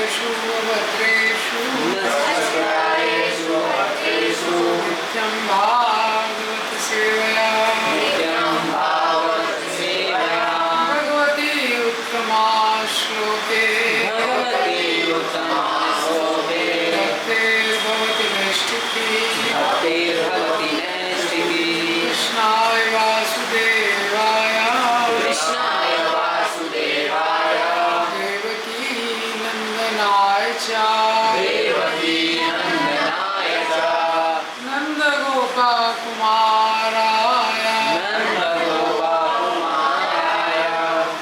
नस्करायेषु भद्रेषु नित्यं भागवत सेवया भगवती उत्तमा श्लोके भक्तिर्भवति नैष्ठिकी कृष्णाय वासुदेवाय देवकी नंदनाय च नंदगोपकुमाराय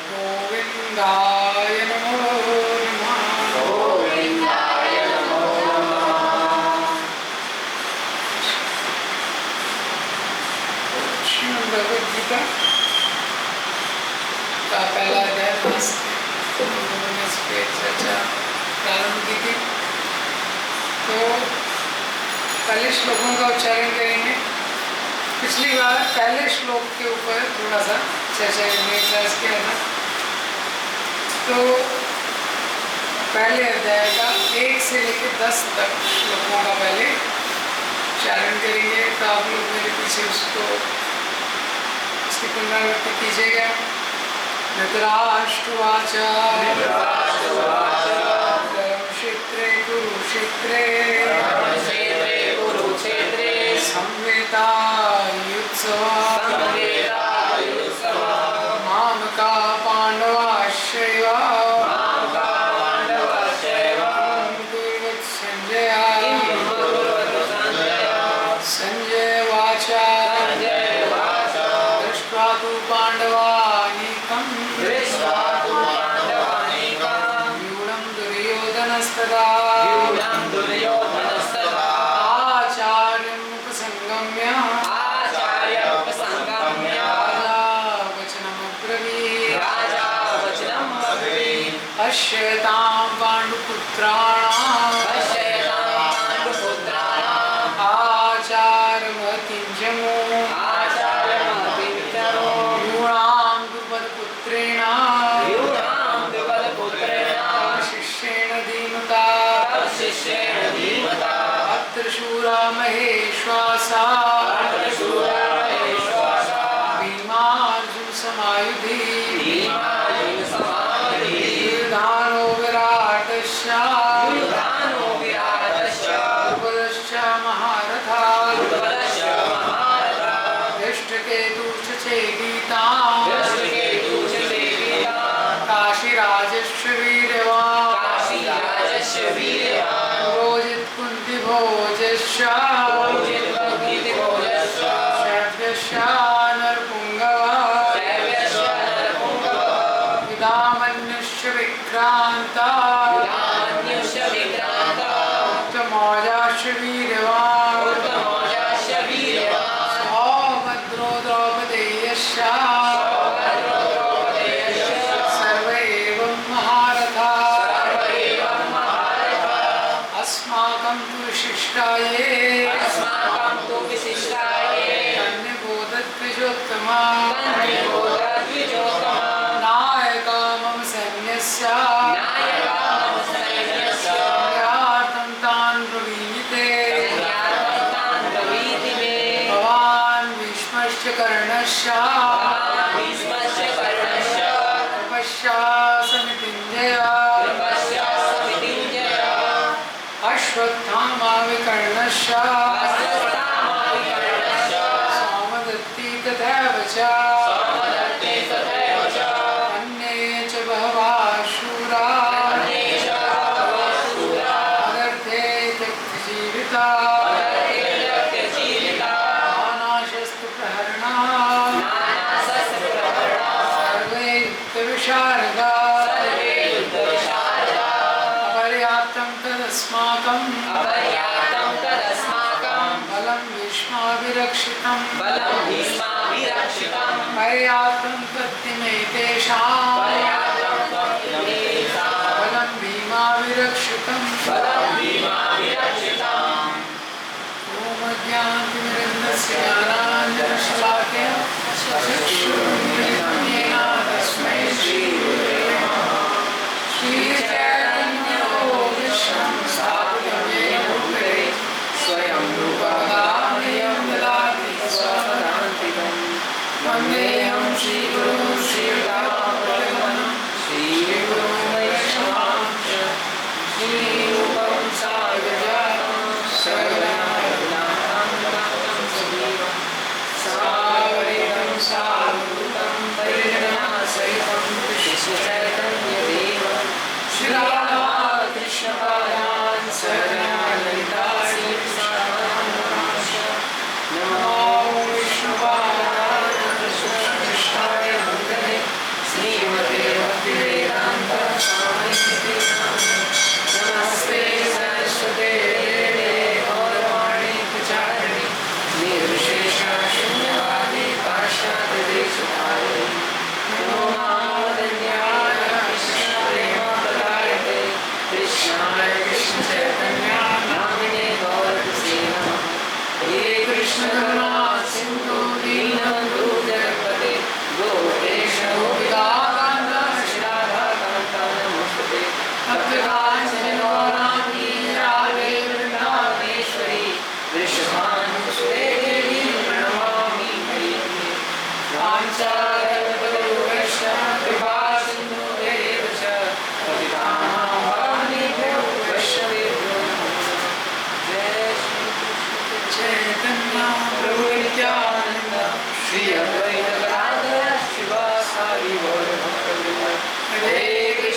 गोविन्दाय नमो श्रीमद् भगवद गीता का पहला अध्याय उन्होंने इस पे चर्चा प्रारंभ की थी। तो पहले श्लोकों का उच्चारण करेंगे। पिछली बार पहले श्लोक के ऊपर थोड़ा सा चर्चा करने का प्रयास किया था। तो पहले अध्याय का 1 से लेकर 10 तक श्लोकों का पहले उच्चारण करेंगे। तो आप लोग मेरे पीछे उसकी पुनरावृत्ति कीजिएगा। धृतराष्ट्रवाच धर्मक्षेत्रे कुरुक्षेत्रे संवेतायुत्सव मामका पाण्डवाश्चैव संजय वाच दृष्ट्वा तु पाण्डवानीकम् व्यूढं दुर्योधनस्तदा आचार्यम् उपसंगम्य वचनमब्रवीत् पश्यतां पाण्डुपुत्राणाम् आचार्यमतिं यूणां द्रुपदपुत्रेण शिष्येण धीमता अत्र शूरा महेश्वासा भीमार्जुन समायुधि युधानो विराटश्च द्रुपदश्च महारथा धृष्टकेतुश्च चेकितान् काशीराजश्च वीर्यवान् पुरोजित कुन्तिभोजश्च शैव्यश्च नरपुङ्गवः युधामन्युश्च विक्रान्ता उत्तमौजाश्च वीर्यवान् सौभद्रो द्रौपदेयश्च सर्व एव महारथाः अस्माकं तु विशिष्टाये धन्यबोधद्विजोत्तमा नायका मम सैन्यस्य यातं तान् ब्रवीते भवान् भीष्मश्च कर्णश्च कृपश्चासमितिञ्जय अश्वत्थामा विकर्णश्च सोमदत्ती तथैव च अन्ये च बहवः शूरा अनर्थे त्यक्तजीविता नानाशस्त्र प्रहरणाः सर्वे युक्तविशारदा अपर्याप्तं तदस्माकं बलं भीष्माभिरक्षितं पर्याप्तं तत्तिमे तेषां बलं भीमाभिरक्षितं ॐ अज्ञानतिमिरन्दस्य ज्ञानाञ्जनशलाकया चक्षुरुन्मिलितं येन तस्मै श्रीगुरवे नमः। श्रीचैतन्यो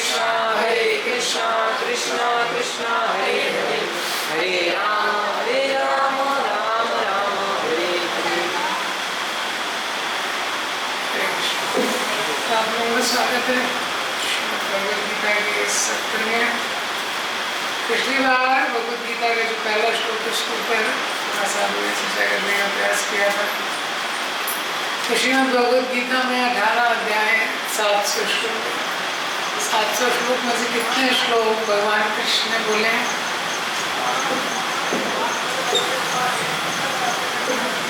कृष्णा कृष्णा कृष्णा हरे हरे हरे राम राम राम हरे हरे। आप लोगों का स्वागत है भगवद गीता के इस सत्र में। पिछली बार भगवद गीता का जो पहला श्लोक है उसके ऊपर थोड़ा सा हमने चर्चा करने का प्रयास किया था। तो श्रीमद् भगवद गीता में 18 अध्याय 700 श्लोक। 700 श्लोक में से कितने श्लोक भगवान कृष्ण ने बोले हैं?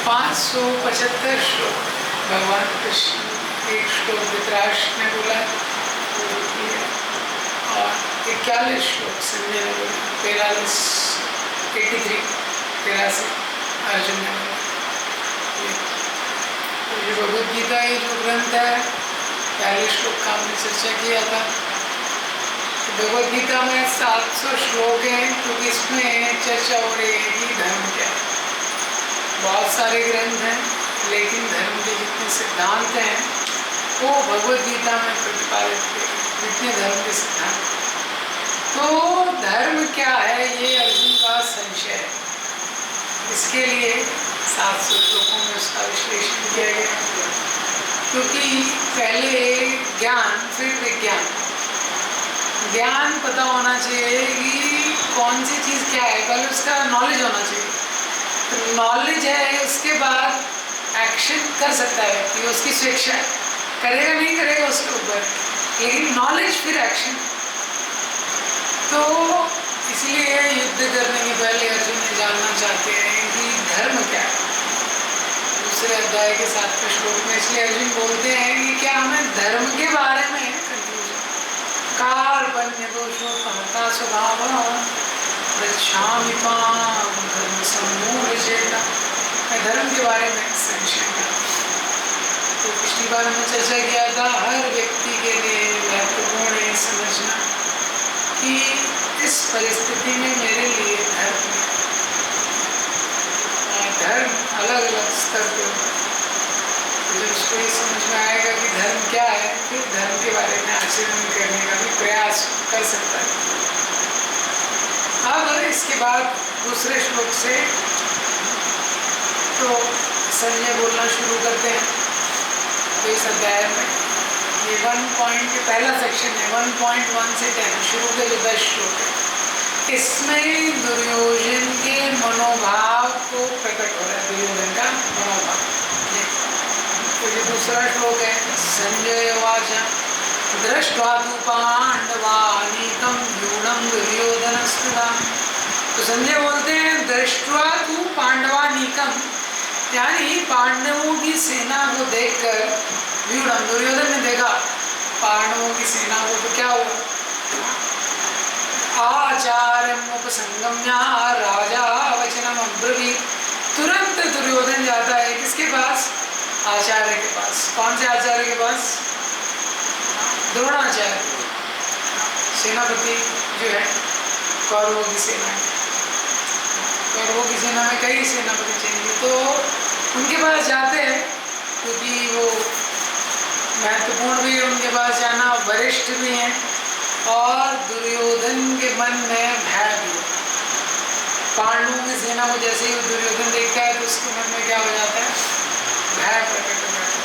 575 श्लोक भगवान कृष्ण। एक श्लोक धृतराष्ट्र ने बोला और 41 श्लोक संजय ने बोला। 83 अर्जुन ने बोला। ये भगवद गीता ये जो ग्रंथ है, पहले श्लोक का हमने चर्चा किया था। भगवद गीता में 700 श्लोक हैं क्योंकि इसमें चर्चा हो रही है कि धर्म क्या है। बहुत सारे ग्रंथ हैं लेकिन धर्म के जितने सिद्धांत हैं वो भगवद गीता में प्रतिपादित किए। जितने धर्म के सिद्धांत, तो धर्म क्या है ये अर्जुन का संशय है। इसके लिए 700 श्लोकों में उसका विश्लेषण किया गया। क्योंकि पहले ज्ञान फिर विज्ञान। ज्ञान पता होना चाहिए कि कौन सी चीज़ क्या है, पहले उसका नॉलेज होना चाहिए। नॉलेज है उसके बाद एक्शन कर सकता है व्यक्ति, उसकी स्वेच्छा है, करेगा नहीं करेगा उसके ऊपर, लेकिन नॉलेज फिर एक्शन। तो इसलिए युद्ध करने के पहले अर्जुन ने जानना चाहते हैं कि धर्म क्या है। दूसरे अध्याय के 7वें श्लोक में इसलिए अर्जुन बोलते हैं कि क्या हमें धर्म के बारे में कंफ्यूजन। कार्पण्य दोषो कहता स्वभाव रक्षामि मां धर्म सम्मूढचेता। मैं धर्म के बारे में संशय करता हूं। तो पिछली बार हमने चर्चा किया था हर व्यक्ति के लिए महत्वपूर्ण है समझना कि इस परिस्थिति में मेरे लिए धर्म है। धर्म अलग अलग स्तर पे होता है। जब उसको ये समझ में आएगा कि धर्म क्या है, फिर धर्म के बारे में आचरण करने का भी प्रयास कर सकता है। अब इसके बाद दूसरे श्लोक से तो संजय बोलना शुरू करते हैं। तो इस अध्याय में ये 1 पहला सेक्शन है 1.1 से 10 शुरू के जो 10 श्लोक है, इसमें दुर्योधन के मनोभाव को प्रकट हो रहा है। दुर्योधन का मनोभाव। तो ये दूसरा श्लोक है। संजय उवाच दृष्ट्वा तु पांडवानीकं व्यूढं दुर्योधनस्तदा। तो संजय बोलते हैं दृष्ट्वा तु पांडवानीकं, यानी पांडवों की सेना को देखकर व्यूढं, दुर्योधन ने देखा पांडवों की सेना को, तो क्या हुआ? आचार्यम् उपसंगम्य राजा वचनम् अब्रवीत्। तुरंत दुर्योधन जाता है किसके पास? आचार्य के पास। कौन से आचार्य के पास? द्रोणाचार्य, सेनापति जो है कौरवों की सेना। कौरवों की सेना में कई सेनापति चाहिए, तो उनके पास जाते हैं क्योंकि वो महत्वपूर्ण भी है, उनके पास जाना वरिष्ठ भी हैं। और दुर्योधन के मन में भय भी है। पांडवों की सेना को जैसे ही दुर्योधन देखता है तो उसके मन में क्या हो जाता है? भय प्रकट हो जाता है।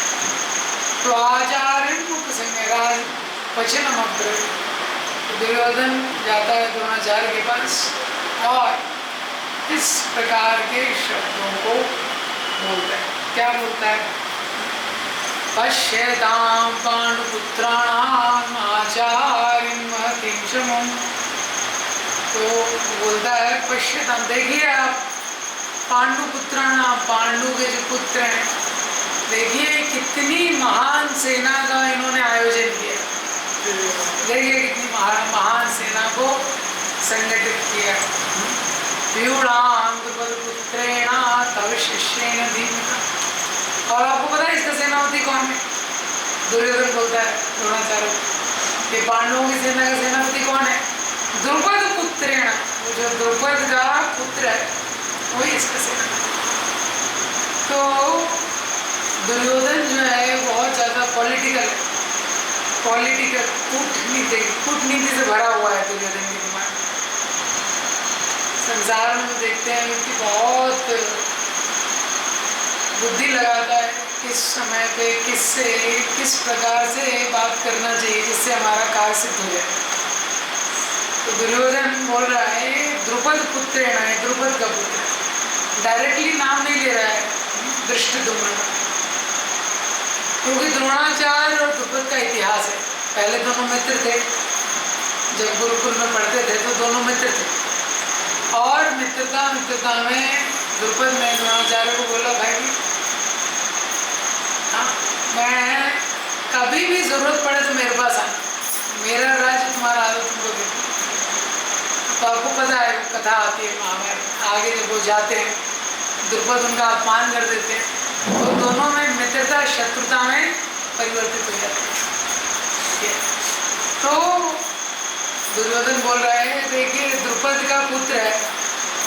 तो आचार्य उपसंग वचनम् अब्रवीत्। दुर्योधन जाता है द्रोणाचार्य के पास और इस प्रकार के शब्दों को बोलता है। क्या बोलता है? पश्यतां पांडुपुत्राणाम् आचार्यं महतीं च मां। तो बोलता है पश्यतां, देखिए आप पांडुपुत्राणां, पांडु के जो पुत्र हैं, देखिए कितनी महान सेना का इन्होंने आयोजन किया। देखिए कितनी महान सेना को संगठित किया। व्यूढां द्रुपदपुत्रेण तव शिष्येण भीमेन। और आपको पता है इसका सेनापति कौन है? दुर्योधन बोलता है द्रोणाचार्य को, ये पांडवों की सेना का सेनापति कौन है? द्रुपद पुत्रेण। वो जो द्रुपद का पुत्र है वही इसका सेनापति। तो दुर्योधन जो है बहुत ज़्यादा पॉलिटिकल है। पॉलिटिकल कूटनीति से भरा हुआ है दुर्योधन के दिमाग। संसार में देखते हैं कि बहुत बुद्धि लगाता है किस समय पे किससे किस प्रकार से बात करना चाहिए जिससे हमारा कार्य सिद्ध हो जाए। तो दुर्योधन बोल रहा है द्रुपद पुत्र है, द्रुपद का पुत्र। डायरेक्टली नाम नहीं ले रहा है धृष्टद्युम्न का, क्योंकि द्रोणाचार्य और द्रुपद का इतिहास है। पहले दोनों मित्र थे, जब गुरुकुल में पढ़ते थे तो दोनों मित्र थे, और मित्रता में द्रुपद ने द्रोणाचार्य को बोला भाई हाँ, मैं कभी भी जरूरत पड़े तो मेरे पास आना, मेरा राज्य तुम्हारा आदर तुमको दे। तो आपको पता है कथा आती है महाभारत, आगे जब वो जाते हैं द्रुपद उनका अपमान कर देते हैं, तो दोनों में मित्रता शत्रुता में परिवर्तित हो जाती है। तो दुर्योधन बोल रहा है देखिए द्रुपद का पुत्र है,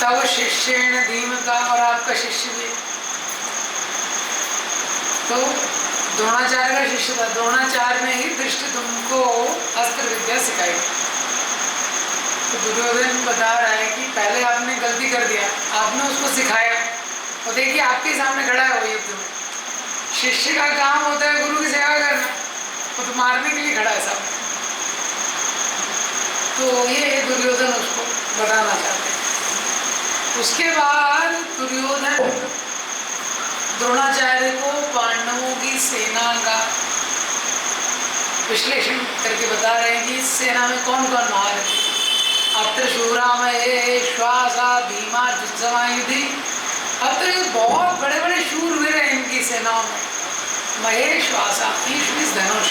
तव शिष्येण धीमता, और आपका शिष्य भी। तो द्रोणाचार्य का शिष्य था, द्रोणाचार्य ने ही धृष्टद्युम्न को अस्त्र विद्या सिखाई। तो दुर्योधन बता रहा है कि पहले आपने गलती कर दिया, आपने उसको सिखाया, और देखिए आपके सामने खड़ा है वो युद्ध में। शिष्य का काम होता है गुरु की सेवा करना, वो तो मारने के लिए खड़ा है सामने। तो ये दुर्योधन उसको बताना चाहते हैं। उसके बाद दुर्योधन द्रोणाचार्य को पांडवों की सेना का विश्लेषण करके बता रहे हैं कि इस सेना में कौन कौन महारथी। अत्र शूरामये श्वासा भीमा जुत्समायुधि। अब तो बहुत बड़े बड़े शूरवीर हैं इनकी सेनाओं में। महेश श्वासा, ईश धनुष,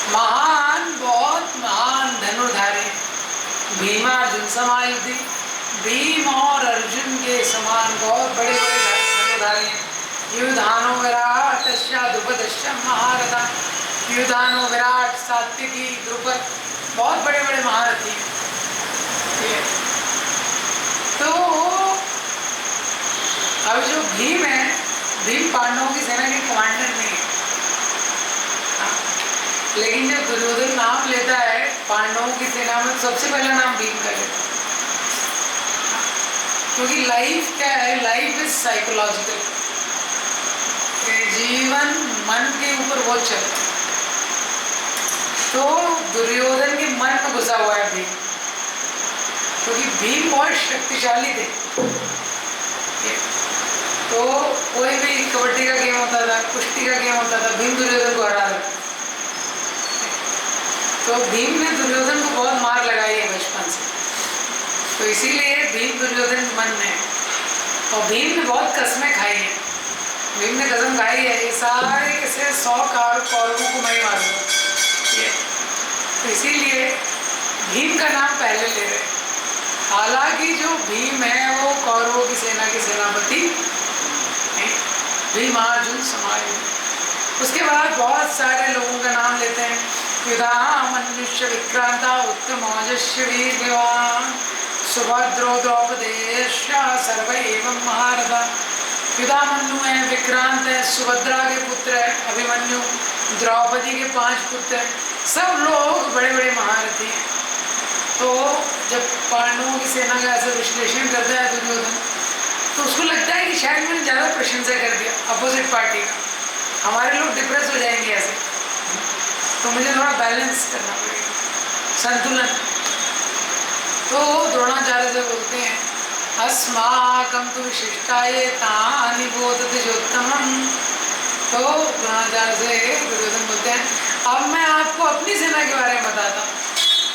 महान बहुत महान धनुर्धारी। भीमा अर्जुन समायुधि, भीम और अर्जुन के समान बहुत बड़े बड़े धनुर्धारी हैं। युधानो विराट द्रुपदश्च महारथा। युधानो विराट सात्विकी द्रुपद बहुत बड़े बड़े महारथी। तो अब जो भीम है, भीम पांडवों की सेना के कमांडर नहीं है, लेकिन जब दुर्योधन नाम लेता है पांडवों की सेना में सबसे पहला नाम भीम का लेता है। क्योंकि लाइफ क्या है, लाइफ इज साइकोलॉजिकल। जीवन मन के ऊपर बहुत चलता है। तो दुर्योधन के मन में घुसा हुआ है भीम, क्योंकि भीम बहुत शक्तिशाली थे। तो कोई भी कबड्डी का गेम होता था, कुश्ती का गेम होता था, भीम दुर्योधन को हरा देता। तो भीम ने दुर्योधन को बहुत मार लगाई है बचपन से, तो इसीलिए भीम दुर्योधन के मन में। और भीम ने बहुत कसमें खाई हैं। भीम ने कसम खाई है ये सारे कैसे 100 कौरवों को मैं मारूंगा, तो इसीलिए भीम का नाम पहले ले रहे। हालांकि जो भीम है वो कौरवों की सेना के सेनापति हैं, भीमार्जुन समायुधि। उसके बाद बहुत सारे लोगों का नाम लेते हैं। युधामन्युष्य विक्रांता उत्तमौजस्य वीर्यवान् सुभद्रो द्रौपदेयश्च सर्व एवं महारथा। युधामन्यु है, विक्रांत है, सुभद्रा के पुत्र है अभिमन्यु, द्रौपदी के 5 पुत्र हैं, सब लोग बड़े बड़े महारथी हैं। तो जब पांडवों की सेना का ऐसा विश्लेषण करता है दुर्योधन, तो उसको लगता है कि शायद मैंने ज़्यादा प्रशंसा कर दिया अपोजिट पार्टी का, हमारे लोग डिप्रेस हो जाएंगे ऐसे, तो मुझे थोड़ा बैलेंस करना पड़ेगा, संतुलन। तो द्रोणाचार्य से बोलते हैं अस्माकं तु विशिष्टाये तानि बोधतेजोत्तमम्। तो द्रोणाचार्य से दुर्योधन बोलते हैं अब मैं आपको अपनी सेना के बारे में बताता हूँ,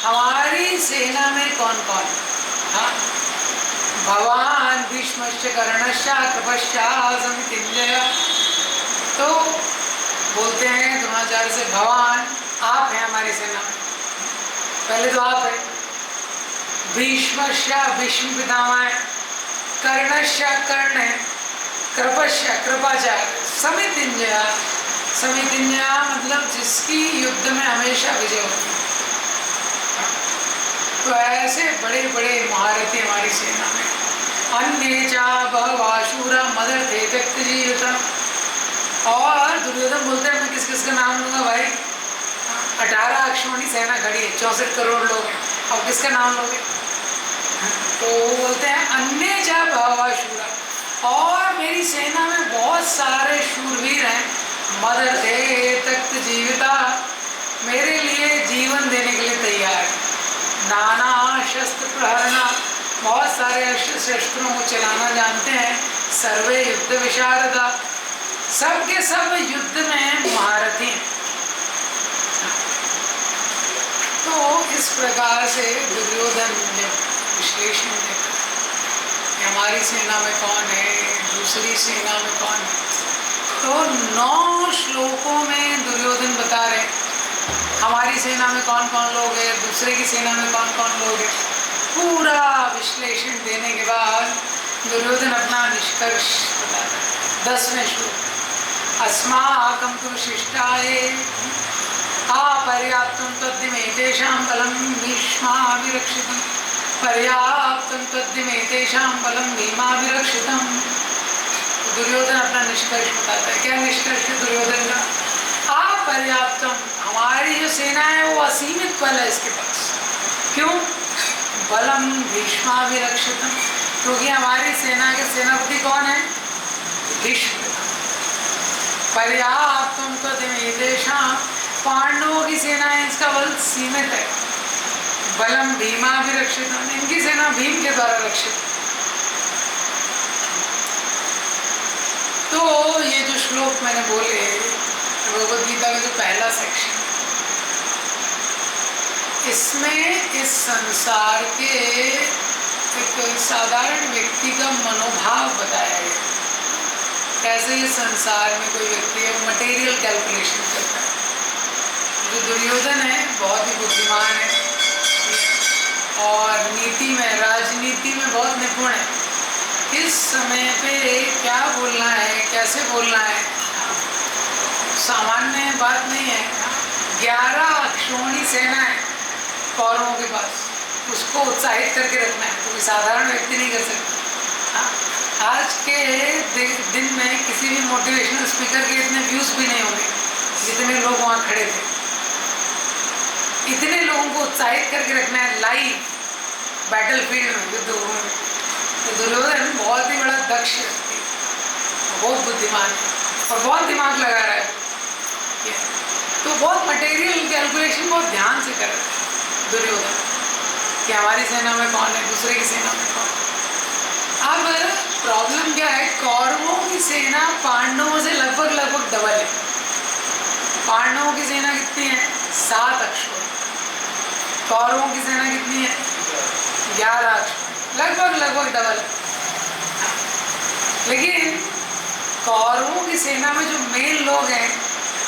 हमारी सेना में कौन कौन। हाँ, भवान भीष्मश्च कर्णश्च कृपश्च समितिञ्जय। तो बोलते हैं द्रोणाचार्य से भगवान आप हैं हमारी सेना में, पहले तो आप हैं। भीष्मश्च भीष्म पितामह है, कर्णश्च कर्ण है, कृपश्च कृपाचार्य, समितिञ्जय, समितिञ्जय मतलब जिसकी युद्ध में हमेशा विजय होती है। तो ऐसे बड़े बड़े महारथी हमारी सेना में। अन्ये चा बहवाशूरा मदर्थे त्यक्त जीवितम्। और दुर्योधन बोलते हैं मैं किस किस का नाम लूंगा भाई, 18 अक्षौणी सेना खड़ी है, 64 करोड़ लोग हैं, अब किसका नाम लोगे? तो बोलते हैं अन्य जा भावा शूरा, और मेरी सेना में बहुत सारे शूरवीर हैं, मदर थे तख्त जीविता, मेरे लिए जीवन देने के लिए तैयार है। नाना शस्त्र प्रहरना, बहुत सारे अस्त्र शस्त्रों को चलाना जानते हैं। सर्वे युद्ध विशारदा, सब के सब युद्ध में महारथी हैं। तो इस प्रकार से दुर्योधन जब विश्लेषण देखा कि हमारी सेना में कौन है, दूसरी सेना में कौन है, तो 9 श्लोकों में दुर्योधन बता रहे हमारी सेना में कौन कौन लोग हैं, दूसरे की सेना में कौन कौन लोग हैं। पूरा विश्लेषण देने के बाद दुर्योधन अपना निष्कर्ष बताता है 10वें श्लोक, अस्माकं तु शिष्टाये अपर्याप्तं तद्दिमेतेषां बलं भीष्माभिरक्षितं, पर्याप्तं तद्दिमेतेषां बलं भीमाभिरक्षितं। दुर्योधन अपना निष्कर्ष बताता है। क्या निष्कर्ष है दुर्योधन का? अपर्याप्तम, हमारी जो सेना है वो असीमित बल है इसके पास। क्यों? बलम भीष्माभिरक्षितम, क्योंकि हमारी सेना के सेनापति कौन है? भीष्म। पर्याप्तम तद्दिमेतेषां, पांडवों की सेना है इसका बल सीमित है। बलम भीमाभिरक्षितम, इनकी सेना भीम के द्वारा रक्षित। तो ये जो श्लोक मैंने बोले भगवद गीता का जो पहला सेक्शन, इसमें इस संसार के एक साधारण व्यक्ति का मनोभाव बताया गया। कैसे इस संसार में कोई व्यक्ति है मटेरियल कैलकुलेशन करता है। जो दुर्योधन है बहुत ही बुद्धिमान है और नीति में, राजनीति में बहुत निपुण है। इस समय पे क्या बोलना है, कैसे बोलना है, सामान्य बात नहीं है। 11 अक्षौणी सेना है कौरवों के पास, उसको उत्साहित करके रखना है, तो कोई साधारण व्यक्ति नहीं कर सकता। आज के दिन में किसी भी मोटिवेशनल स्पीकर के इतने व्यूज भी नहीं होंगे जितने लोग वहाँ खड़े थे। इतने लोगों को उत्साहित करके रखना है लाइव बैटलफील्ड में, युद्धभूमि में। तो दुर्योधन बहुत ही बड़ा दक्ष व्यक्ति, बहुत बुद्धिमान है और बहुत दिमाग लगा रहा है। तो बहुत मटेरियल कैलकुलेशन बहुत ध्यान से कर रहा है दुर्योधन कि हमारी सेना में कौन है, दूसरे की सेना में कौन है। अब प्रॉब्लम क्या है, कौरवों की सेना पांडवों से लगभग डबल है। पांडवों की सेना कितनी है? 7 अक्षौणी। कौरवों की सेना कितनी है? 11 अक्षौणी, लगभग डबल। लेकिन कौरवों की सेना में जो मेन लोग हैं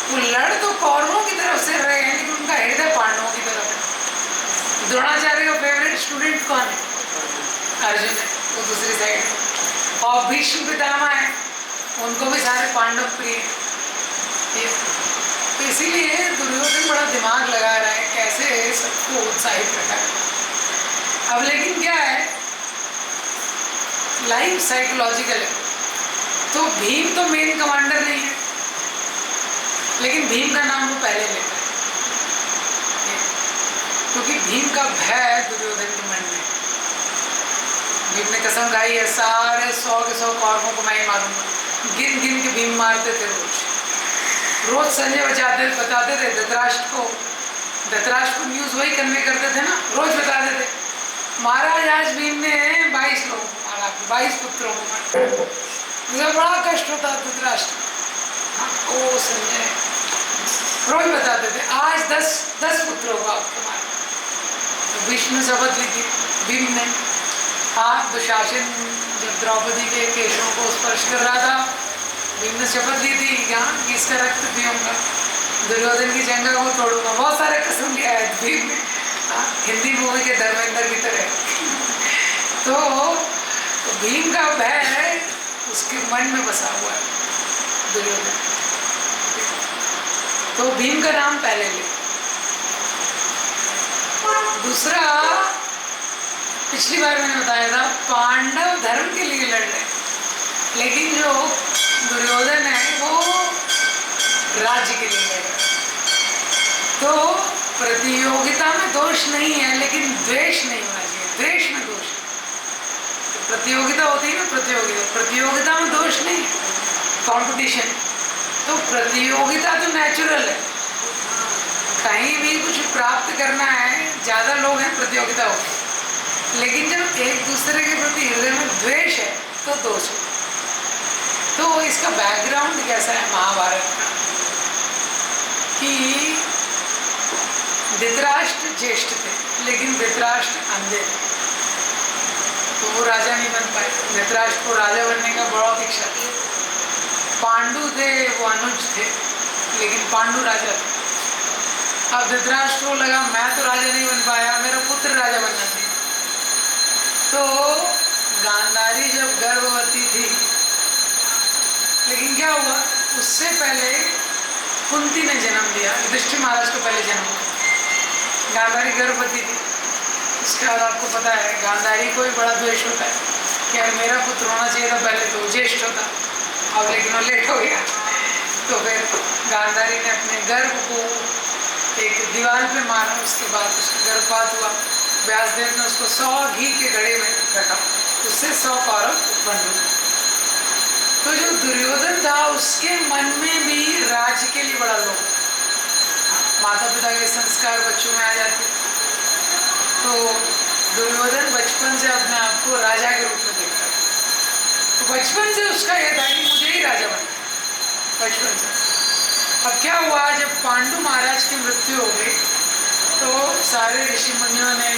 वो लड़ तो कौरवों की तरफ से रहे हैं, लेकिन उनका हृदय पांडवों की तरफ है। द्रोणाचार्य का फेवरेट स्टूडेंट कौन है? अर्जुन है, वो दूसरी साइड है। और भीष्म पितामह है, उनको भी सारे पांडव प्रिय है। तो इसीलिए दुर्योधन बड़ा दिमाग लगा रहा है कैसे सबको उत्साहित रखा है। अब लेकिन क्या है, लाइफ साइकोलॉजिकल है। तो भीम तो मेन कमांडर नहीं है, लेकिन भीम का नाम वो पहले लेता है, क्योंकि भीम का भय दुर्योधन के मन में। भीम ने कसम खाई है सारे 100 के 100 कौरवों को मैं ही मारूंगा। गिन गिन के भीम मारते थे रोज संजय बताते थे धृतराष्ट्र को न्यूज वही कन्वे करते थे ना, रोज बताते थे महाराज आज भीम ने 22 लोगों को मारा, 22 पुत्रों को मारा। मुझे बड़ा कष्ट होता धृतराष्ट्र। ओ संजय रोज बताते थे आज 10 पुत्रों को आपको मारा। तो भीष्म ने शपथ ली थी भीम ने। हाँ, दुशासन जब द्रौपदी के केशों को स्पर्श कर रहा था, भीम ने शपथ ली थी कि इसका रक्त पीऊंगा, दुर्योधन की जंगा को तोड़ूंगा। बहुत सारे कसम लिया है भीम ने, हिंदी मूवी के धर्मेंद्र की तरह। तो भीम का भय उसके मन में बसा हुआ है दुर्योधन। तो भीम का नाम पहले ले। दूसरा, पिछली बार मैंने बताया था पांडव धर्म के लिए लड़ रहे, लेकिन जो दुर्योधन है वो राज्य के लिए लड़ रहा है। तो प्रतियोगिता में दोष नहीं है, लेकिन द्वेष नहीं होना चाहिए। द्वेष में दोष है। तो प्रतियोगिता होती है ना, प्रतियोगिता में दोष नहीं है, कंपटीशन। तो प्रतियोगिता तो नेचुरल है, कहीं भी कुछ प्राप्त करना है, ज़्यादा लोग हैं, प्रतियोगिता होगी। लेकिन जब एक दूसरे के प्रति हृदय में द्वेष है तो दोष है। तो इसका बैकग्राउंड कैसा है महाभारत का, कि धृतराष्ट्र ज्येष्ठ थे, लेकिन धृतराष्ट्र अंधे थे, तो वो राजा नहीं बन पाए। धृतराष्ट्र को राजा बनने का बहुत इच्छा थी। पांडु थे, वो अनुज थे, लेकिन पांडु राजा थे। अब धृतराष्ट्र को लगा मैं तो राजा नहीं बन पाया, मेरा पुत्र राजा बनना चाहिए। तो गांधारी जब गर्भवती थी, लेकिन क्या हुआ, उससे पहले कुंती ने जन्म दिया, युधिष्ठिर महाराज को पहले जन्म हुआ। गांधारी गर्भवती थी। उसके बाद आपको पता है गांधारी को भी बड़ा द्वेष होता है कि यार मेरा पुत्र होना चाहिए था, पहले तो ज्येष्ठ होता, अब लेकिन वो लेट हो गया। तो फिर गांधारी ने अपने गर्भ को एक दीवार पे मारा, उसके बाद उसका गर्भपात हुआ। व्यासदेव ने उसको 100 घी के घड़े में रखा, उससे 100 कौरव उत्पन्न हुए। तो जो दुर्योधन था उसके मन में भी राज्य के लिए बड़ा लोभ, माता पिता के संस्कार बच्चों में आ जाते। तो दुर्योधन बचपन से अपने आप को राजा के रूप में देखता है। तो बचपन से उसका यह था कि मुझे ही राजा बनना, बचपन से। अब क्या हुआ, जब पांडु महाराज की मृत्यु हो गई तो सारे ऋषि मुनियों ने,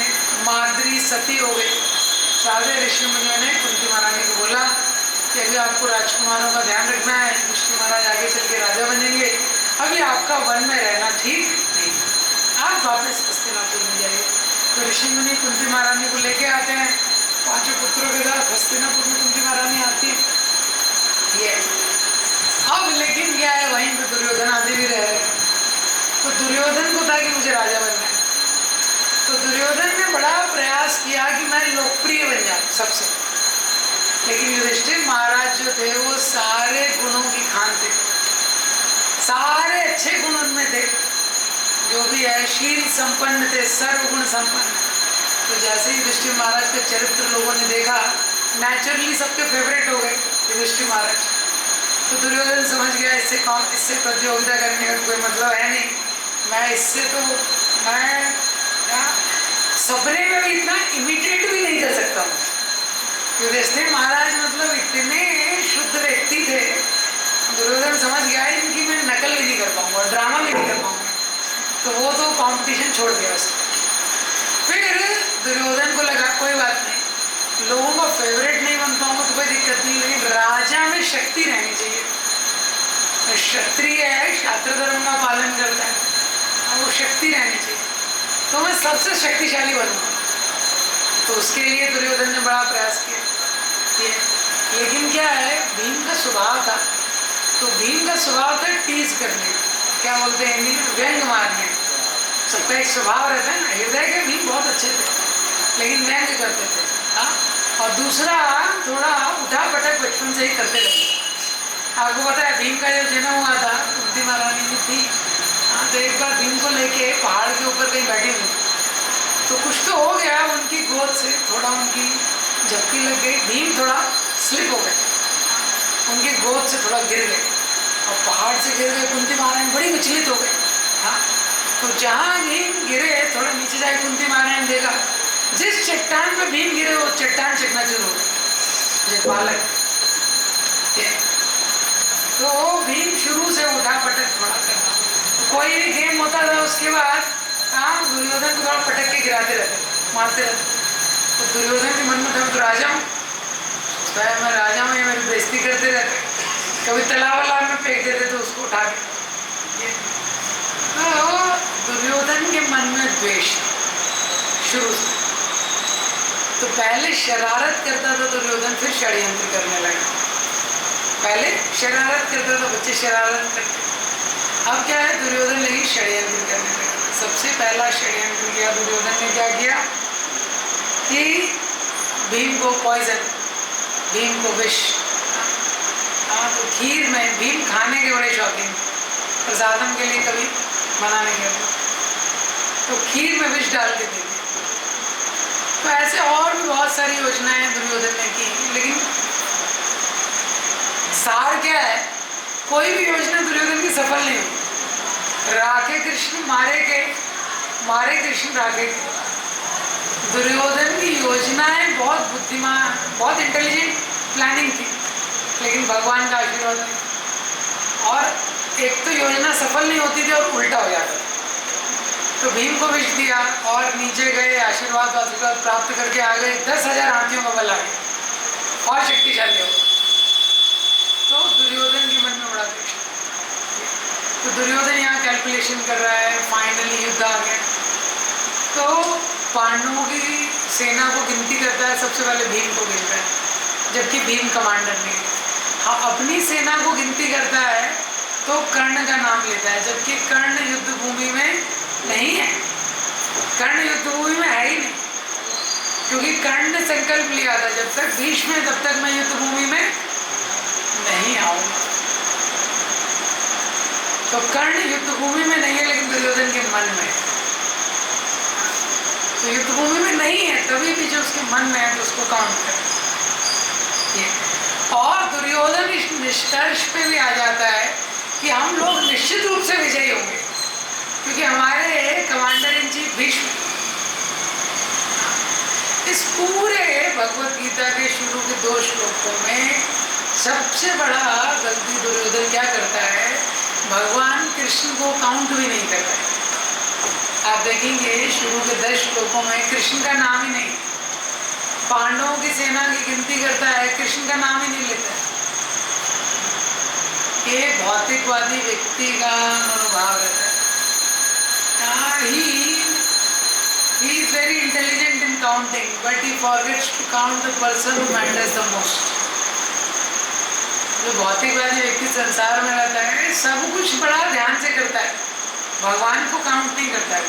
माद्री सती हो गई, सारे ऋषि मुनियों ने कुंती महारानी को बोला कि अभी आपको राजकुमारों का ध्यान रखना है, युधिष्ठिर महाराज आगे चल के राजा बनेंगे, अभी आपका वन में रहना ठीक नहीं, आप वापस हस्तिनापुर में जाइए। तो ऋषि मुनि कुंती महारानी को लेके आते हैं, 5 पुत्रों के साथ हस्तिनापुर में कुंती महारानी आती है। ये अब लेकिन क्या है, वहीं पे दुर्योधन आदि भी रह रहे। तो दुर्योधन को था कि मुझे राजा बनना है। तो दुर्योधन ने बड़ा प्रयास किया कि मैं लोकप्रिय बन जाऊं सबसे, लेकिन युधिष्ठिर महाराज जो थे वो सारे गुणों की खान थे, सारे अच्छे गुण उनमें थे, जो भी है शील संपन्न थे, सर्वगुण संपन्न। तो जैसे ही युधिष्ठिर महाराज का चरित्र लोगों ने देखा, नेचुरली सबके फेवरेट हो गए युधिष्ठिर महाराज। तो दुर्योधन समझ गया इससे प्रतियोगिता करने का कोई मतलब है नहीं, मैं इससे तो मैं सपने में भी इतना इमिटेट भी नहीं कर सकता हूँ। युधिष्ठिर महाराज मतलब इतने शुद्ध व्यक्ति थे, दुर्योधन समझ गया इनकी मैं नकल भी नहीं कर पाऊंगा, ड्रामा भी नहीं कर पाऊंगा। तो वो तो कंपटीशन छोड़ दिया उसने। फिर दुर्योधन को लगा कोई बात नहीं, लोगों का फेवरेट नहीं बन पाऊंगा तो कोई दिक्कत नहीं, लेकिन राजा में शक्ति रहनी चाहिए। क्षत्रिय है, क्षात्र धर्म का पालन करता है, और वो शक्ति रहनी चाहिए, तो मैं सबसे शक्तिशाली बनूंगा। तो उसके लिए दुर्योधन ने बड़ा प्रयास किया। लेकिन क्या है, भीम का स्वभाव था, तो भीम का स्वभाव था टीज करने, क्या बोलते हैं हिंदी में, व्यंग मारने। सबका एक स्वभाव रहता है ना, हृदय के भीम बहुत अच्छे थे, लेकिन व्यंग करते थे। हाँ, और दूसरा थोड़ा उठा पटक बचपन से ही करते रहते। आपको पता है भीम का जब जन्म हुआ था, कुंती महारानी जी थी, हाँ, तो एक बार भीम को लेके पहाड़ के ऊपर कहीं बैठी हुई, तो कुछ तो हो गया, उनकी गोद से थोड़ा उनकी झपकी लग गई, भीम थोड़ा स्लिप हो गए, उनकी गोद से थोड़ा गिर गए, और पहाड़ से गिर गए। कुंती महारानी बड़ी विचलित हो गई। हाँ, तो जहाँ भीम गिरे, थोड़ा नीचे जाए, कुंती महारानी ने देखा जिस चट्टान पे भीम गिरे वो चट्टान चकनाचूर हो गई, जो बालक। तो भीम शुरू से उठा पटक थोड़ा करना, कोई भी गेम होता था उसके बाद हाँ, दुर्योधन को थोड़ा पटक के गिराते रहते, मारते रहते। तो दुर्योधन के मन में था, तो राजा हूँ, मैं राजा हूँ, ये मेरी बेइज्जती करते रहते, कभी तालाब में फेंक देते तो उसको उठा के। तो दुर्योधन के मन में द्वेष शुरू से, तो पहले शरारत करता था दुर्योधन, फिर षड्यंत्र करने लगा। पहले शरारत करता था, बच्चे शरारत करते, अब क्या है, दुर्योधन लेकिन षड्यंत्र करने लगा। सबसे पहला षड्यंत्र किया दुर्योधन ने, क्या किया कि भीम को पॉइजन, भीम को विष। हाँ, तो खीर में भीम खाने के बड़े शौकीन, प्रसादम के लिए कभी मना नहीं करते, तो खीर में विष डाल के दे दिया। तो ऐसे और भी बहुत सारी योजनाएं दुर्योधन ने की, लेकिन सार क्या है, कोई भी योजना दुर्योधन की सफल नहीं हुई। राखे कृष्ण मारे कृष्ण राखे। दुर्योधन की योजनाएं बहुत बुद्धिमान, बहुत इंटेलिजेंट प्लानिंग थी, लेकिन भगवान का आशीर्वाद नहीं। और एक तो योजना सफल नहीं होती थी और उल्टा हो जाता था। तो भीम को विष दिया और नीचे गए, आशीर्वाद प्राप्त करके आ गए, 10,000 हाथियों का बल आ गया और शक्तिशाली हो। तो दुर्योधन के मन में बड़ा दुख। तो दुर्योधन यहाँ कैलकुलेशन कर रहा है, फाइनली युद्ध आ गया। तो पांडवों की सेना को गिनती करता है, सबसे पहले भीम को गिनता है, जबकि भीम कमांडर नहीं है। हाँ, अपनी सेना को गिनती करता है तो कर्ण का नाम लेता है, जबकि कर्ण युद्ध भूमि में नहीं है। कर्ण युद्ध भूमि में है ही नहीं, क्योंकि कर्ण ने संकल्प लिया था, जब तक भीष्म है तब तक मैं युद्ध भूमि में नहीं आऊंगा। तो कर्ण युद्ध भूमि में नहीं है, लेकिन दुर्योधन के मन में है। तो युद्ध भूमि में नहीं है, तभी भी जो उसके मन में है तो उसको काउंट करें। और दुर्योधन इस निष्कर्ष पे भी आ जाता है कि हम लोग निश्चित रूप से विजयी होंगे, क्योंकि हमारे कमांडर इन चीफ भीष्म। इस पूरे भगवत गीता के शुरू के 2 श्लोकों में सबसे बड़ा गलती दुर्योधन क्या करता है, भगवान कृष्ण को काउंट भी नहीं करता है। आप देखेंगे शुरू के 10 श्लोकों में कृष्ण का नाम ही नहीं। पांडवों की सेना की गिनती करता है, कृष्ण का नाम ही नहीं लेता है। ये भौतिकवादी व्यक्ति का मनोभाव रहता है। He is very intelligent in counting, but he forgets to count the person who matters the most. जो भौतिकवादी व्यक्ति संसार में रहता है, सब कुछ बड़ा ध्यान से करता है, भगवान को काउंट नहीं करता है।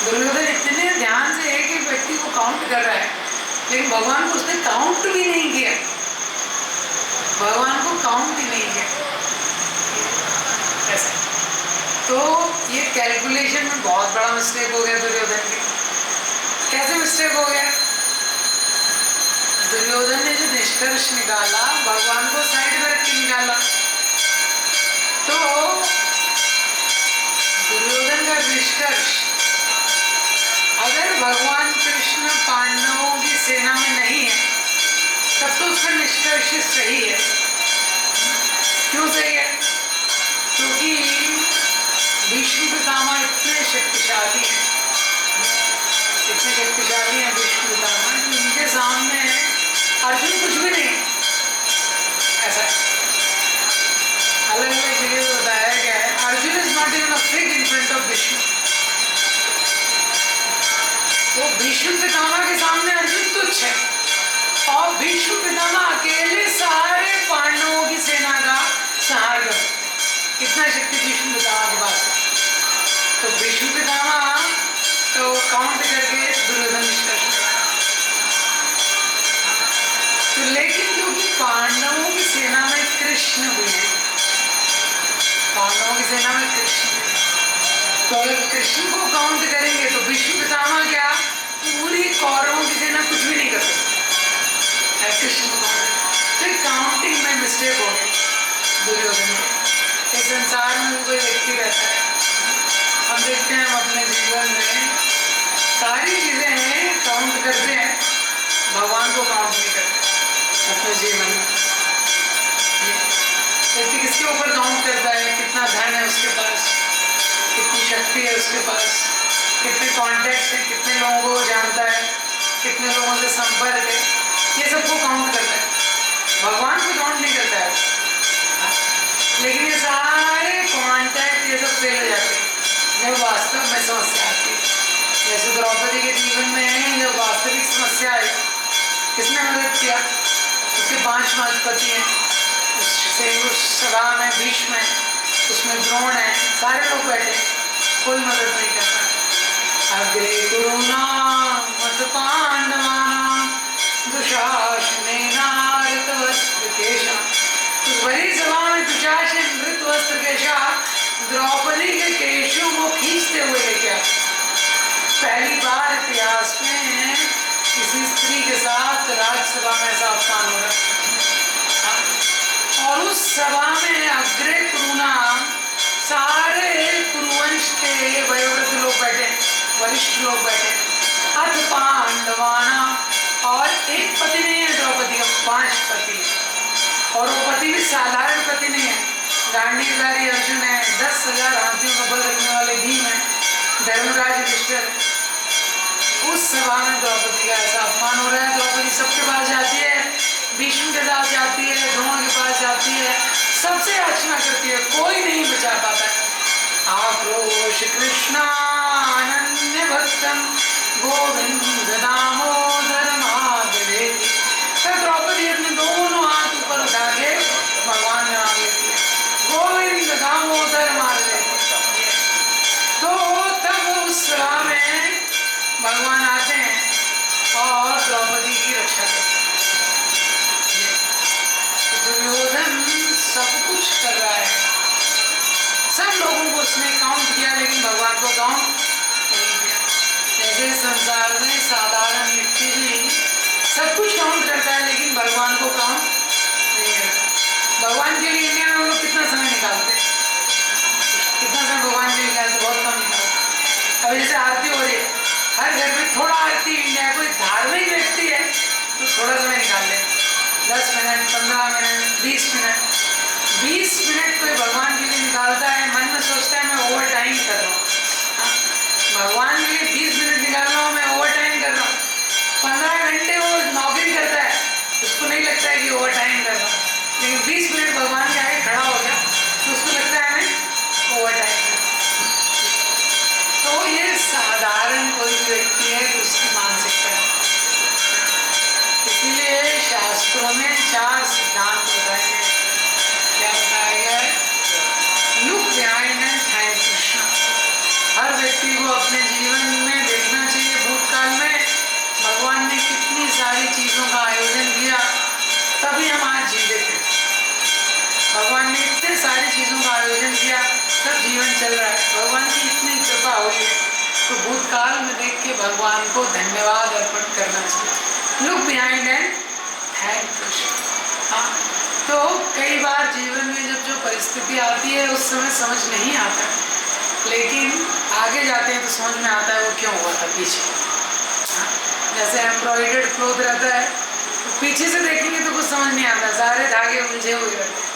दुर्योधन इतने ध्यान से एक एक व्यक्ति को काउंट कर रहा है, लेकिन भगवान को उसने काउंट भी नहीं किया। भगवान को काउंट ही नहीं किया। ऐसा तो ये कैलकुलेशन में बहुत बड़ा मिस्टेक हो गया दुर्योधन के। कैसे मिस्टेक हो गया? दुर्योधन ने जो निष्कर्ष निकाला, भगवान को साइड में रख के निकाला। तो दुर्योधन का निष्कर्ष, अगर भगवान कृष्ण पांडवों की सेना में नहीं है, तब तो उसका निष्कर्ष सही है। क्यों सही है? क्योंकि भीष्म पितामह इतने शक्तिशाली हैं, भीष्म पितामह, उनके सामने अर्जुन कुछ भी नहीं। ऐसा अलग अलग जगह बताया गया है, Arjun is not even a fig in front of Bhishma. वो भीष्म पितामह के सामने अर्जुन तुच्छ है, और भीष्म पितामह अकेले सारे पांडवों की सेना का संहार कर सकते। कितना शक्ति भीष्म पितामह के पास है। तो भीष्म पितामह तो काउंट करके दुर्योधन निष्कर्ष लगाया। तो लेकिन क्योंकि पांडवों की सेना में कृष्ण भी है, पांडवों की सेना में कृष्ण है, तो अगर कृष्ण को काउंट करेंगे तो भीष्म पितामह क्या पूरी कौरवों की सेना कुछ भी नहीं कर सकती। कृष्ण को तो काउंटिंग में मिस्टेक हो गई दुर्योधन को। इस संसार में कोई व्यक्ति रहता है, हम देखते हैं हम अपने जीवन में सारी चीजें हैं, काउंट करते हैं, भगवान को काउंट नहीं करते अपने जीवन में। व्यक्ति किसके ऊपर काउंट करता है? कितना धन है उसके पास, कितनी शक्ति है उसके पास, कितने कॉन्टैक्ट्स हैं, कितने लोगों को जानता है, कितने लोगों से संपर्क है, ये सबको काउंट करता है। भगवान को काउंट नहीं करता है। लेकिन ये सारे कॉन्टैक्ट ये सब फेल हो जाते हैं जब वास्तव में समस्या आती है। जैसे द्रौपदी के जीवन में जब वास्तविक समस्या आई, किसने मदद किया? उसके 5 पति हैं, उससे उस सभा में भीष्म है, उसमें द्रोण है, सारे लोग बैठे, कोई मदद नहीं करता। अग्रे कुरुणां मत पांडवानां दुशासनेन ऋतवस्त्रकेशा। उस बड़ी सभा में दुशासन ऋतवस्त्रकेशा द्रौपदी के केशों को खींचते हुए लेके आते। किसी स्त्री के साथ राज्यसभा में ऐसा अपमान हो रहा है। और उस सभा में अग्रे कुरुनाम, सारे कुरुवंश के वयोवृद्ध लोग बैठे, वरिष्ठ लोग बैठे, अथ पांडवाना, और एक पति नहीं है द्रौपदी का, 5 पति, और वो पति भी साधारण पति नहीं है। गांडीवधारी अर्जुन है, 10,000 हाथियों का बल रखने वाले भीम है, धर्मराज युधिष्ठिर। उस सभा में द्रौपदी का ऐसा अपमान हो रहा है। द्रौपदी सबके पास जाती है, भीष्म के साथ जाती है, द्रोण के पास जाती है, सबसे याचना करती है, कोई नहीं बचा पाता है। आक्रोश कृष्णानन्य भक्तम गोविंद दामोदर माधवेति। फिर द्रौपदी अपने दोनों हाथ ऊपर उठा के भगवान ने मांग लेती है, गोविंद दामोदर माधवेति। तो तब उस सभा में भगवान आते हैं और द्रौपदी की रक्षा करते हैं। दुर्योधन सब कुछ कर रहा है, सब लोगों को उसने काउंट किया, लेकिन भगवान को काउंट नहीं किया। जैसे संसार में साधारण व्यक्ति भी सब कुछ काउंट करता है, लेकिन भगवान को काउंट नहीं करता। भगवान के लिए इंडिया में हम लोग कितना समय निकालते हैं, कितना समय भगवान के लिए निकालते, बहुत कम निकालते। अब जैसे आरती हो रही है, हर घर में थोड़ा आरती, इंडिया कोई धार्मिक व्यक्ति है तो थोड़ा समय निकाल ले, 10 मिनट, 15 मिनट, 20 मिनट। 20 मिनट कोई भगवान के लिए निकालता है, मन में सोचता है मैं ओवर टाइम कर रहा हूँ। भगवान के लिए 20 मिनट निकाल रहा हूँ, मैं ओवर टाइम कर रहा हूँ। 15 घंटे वो नौकरी करता है, उसको नहीं लगता है कि ओवर टाइम कर रहा हूँ, लेकिन 20 मिनट भगवान के आगे खड़ा हो गया तो उसको लगता है मैं ओवर टाइम कर रहा हूँ। तो ये साधारण कोई व्यक्ति है तो उसकी मानसिकता है। इसलिए शास्त्रों में 4 सिद्धांत बताए गए। क्या बताया गया है? Look behind and thank Krishna. हर व्यक्ति को अपने जीवन में देखना चाहिए, भूतकाल में भगवान ने कितनी सारी चीजों का आयोजन किया, तभी हम आज जीवित हैं। भगवान ने इतने सारी चीजों का आयोजन किया, तब जीवन चल रहा है। भगवान की इतनी कृपा हुई है, तो भूतकाल में देख के भगवान को धन्यवाद अर्पण करना चाहिए। Look behind and thank Krishna. हाँ, तो कई बार जीवन में जब जो परिस्थिति आती है उस समय समझ नहीं आता, लेकिन आगे जाते हैं तो समझ में आता है वो क्यों हुआ था पीछे। हाँ, जैसे एम्ब्रॉयडर्ड क्लोथ रहता है, तो पीछे से देखेंगे तो कुछ समझ नहीं आता, सारे धागे उलझे हुए रहते हैं,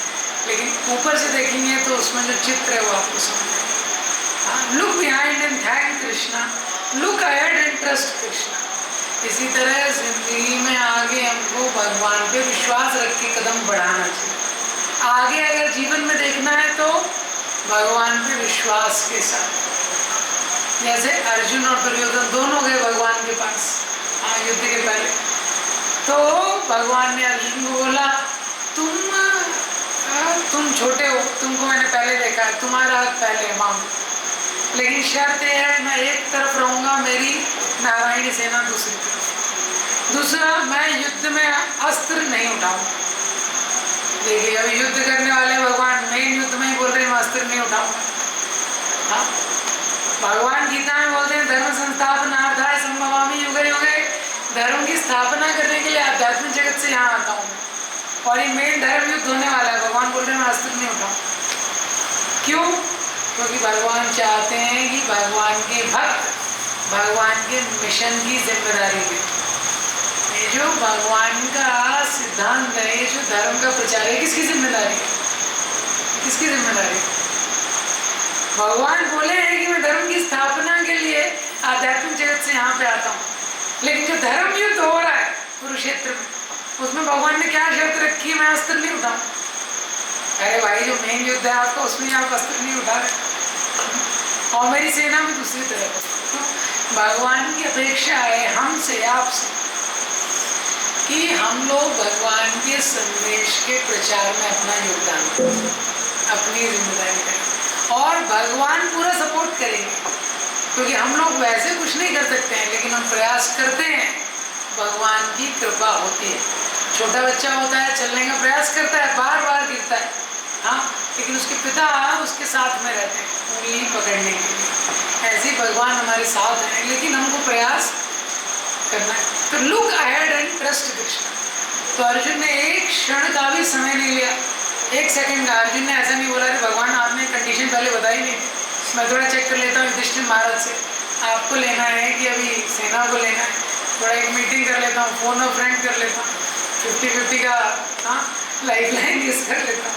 लेकिन ऊपर से देखेंगे तो उसमें जो चित्र है वो आपको समझ आएगा। Look behind and thank Krishna, look ahead and trust Krishna. इसी तरह जिंदगी में आगे हमको भगवान पे विश्वास रख के कदम बढ़ाना चाहिए। आगे अगर जीवन में देखना है तो भगवान पे विश्वास के साथ। जैसे अर्जुन और दुर्योधन दोनों गए भगवान के पास युद्ध के पहले, तो भगवान ने अर्जुन को बोला तुम छोटे हो, तुमको मैंने पहले देखा है, तुम्हारा हक पहले मांगो, लेकिन शर्त यह है मैं एक तरफ रहूंगा, मेरी नारायणी सेना दूसरी तरफ। दूसरा, मैं युद्ध में अस्त्र नहीं उठाऊंगा। देखिए अभी युद्ध करने वाले भगवान मेन युद्ध में ही बोल रहे हैं मैं अस्त्र नहीं उठाऊंगा। हाँ, भगवान गीता में बोलते हैं धर्म संस्थापनार्थाय संभवामि युगे युगे। धर्म की स्थापना करने के लिए आध्यात्मिक जगत से यहाँ आता हूँ, और ये मेन धर्म युद्ध होने वाला है। भगवान बोल रहे हैं मैं अस्त्र नहीं उठाऊँ। क्यों? क्योंकि भगवान चाहते हैं कि भगवान के भक्त भगवान के मिशन की जिम्मेदारी लें। ये जो भगवान का सिद्धांत है, ये जो धर्म का प्रचार है, किसकी जिम्मेदारी है? किसकी जिम्मेदारी? भगवान बोले हैं कि मैं धर्म की स्थापना के लिए आध्यात्मिक जगत से यहाँ पे आता हूँ, लेकिन जो धर्म युद्ध हो रहा है कुरुक्षेत्र में, उसमें भगवान ने क्या शर्त रखी है मैं अस्त्र नहीं उठाऊँ। अरे भाई जो मेन युद्ध है आपका, उसमें आप अस्त्र नहीं उठा रहे, और मेरी सेना भी दूसरी तरफ। भगवान की अपेक्षा है हमसे, आपसे, कि हम लोग भगवान के संदेश के प्रचार में अपना योगदान करें, अपनी जिम्मेदारी करें, और भगवान पूरा सपोर्ट करेंगे। क्योंकि हम लोग वैसे कुछ नहीं कर सकते हैं, लेकिन हम प्रयास करते हैं, भगवान की कृपा होती है। छोटा बच्चा होता है, चलने का प्रयास करता है, बार बार गिरता है, हाँ, लेकिन उसके पिता उसके साथ में रहते हैं उंगली पकड़ने के लिए। ऐसे भगवान हमारे साथ हैं, लेकिन हमको प्रयास करना है। तो ट्रस्ट कृष्णा। तो अर्जुन ने एक क्षण का भी समय नहीं लिया, एक सेकंड का। अर्जुन ने ऐसा नहीं बोला अरे भगवान आपने कंडीशन पहले बताई नहीं, मैं थोड़ा चेक कर लेता हूँ युधिष्ठिर महाराज से, आपको लेना है कि अभी सेना को लेना है, थोड़ा एक मीटिंग कर लेता हूँ, फोन और फ्रेंड कर लेता हूँ, 50-50 का लाइफ लाइन यूज कर लेता हूँ।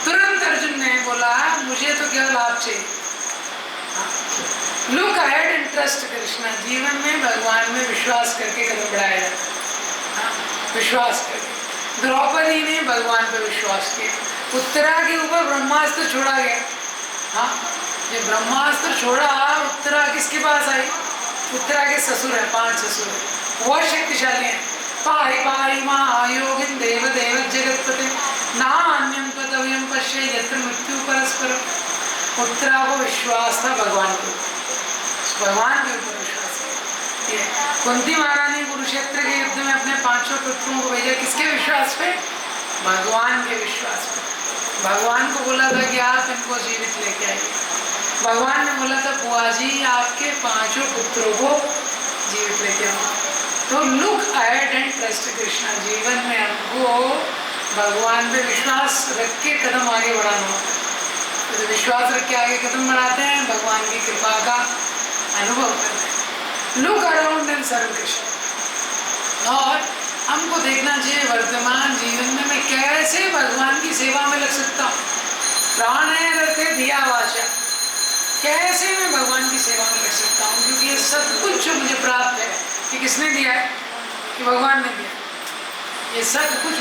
तुरंत अर्जुन ने बोला मुझे तो केवल आप चाहिए। Look ahead and trust Krishna. जीवन में भगवान में विश्वास करके कदम बढ़ाया जाता है, विश्वास करके। द्रौपदी ने भगवान पर विश्वास किया, उत्तरा के ऊपर ब्रह्मास्त्र छोड़ा गया। हाँ, जब ब्रह्मास्त्र छोड़ा, उत्तरा किसके पास आई? उत्तरा के ससुर है, 5 ससुर है, बहुत शक्तिशाली है। पाहि पाहि महायोगिन देव देव जगतपते नान्यं त्वदव्यं पश्ये यत्र मृत्यु परस्परम। उत्तरा को विश्वास था भगवान को, भगवान के ऊपर विश्वास है। कुंती महारानी कुरुक्षेत्र के युद्ध में अपने 5 पुत्रों को भेजा, किसके विश्वास पे? भगवान के विश्वास पे। भगवान को बोला था कि आप इनको जीवित लेके आइए। भगवान ने बोला था बुआ जी आपके 5 पुत्रों को जीवित लेके आओ। तो look ahead and trust Krishna. जीवन में हमको भगवान पे विश्वास रख के कदम आगे बढ़ाना होता है। तो विश्वास रख के आगे कदम बढ़ाते हैं, भगवान की कृपा का अनुभव करते हैं। Look around and serve Krishna. और हमको देखना चाहिए वर्तमान जीवन में मैं कैसे भगवान की सेवा में लग सकता हूँ। प्राण है रखे दिया वाचा, कैसे मैं भगवान की सेवा में लग सकता हूँ, क्योंकि ये सब कुछ जो मुझे प्राप्त है कि किसने दिया है? कि भगवान ने दिया। ये सब कुछ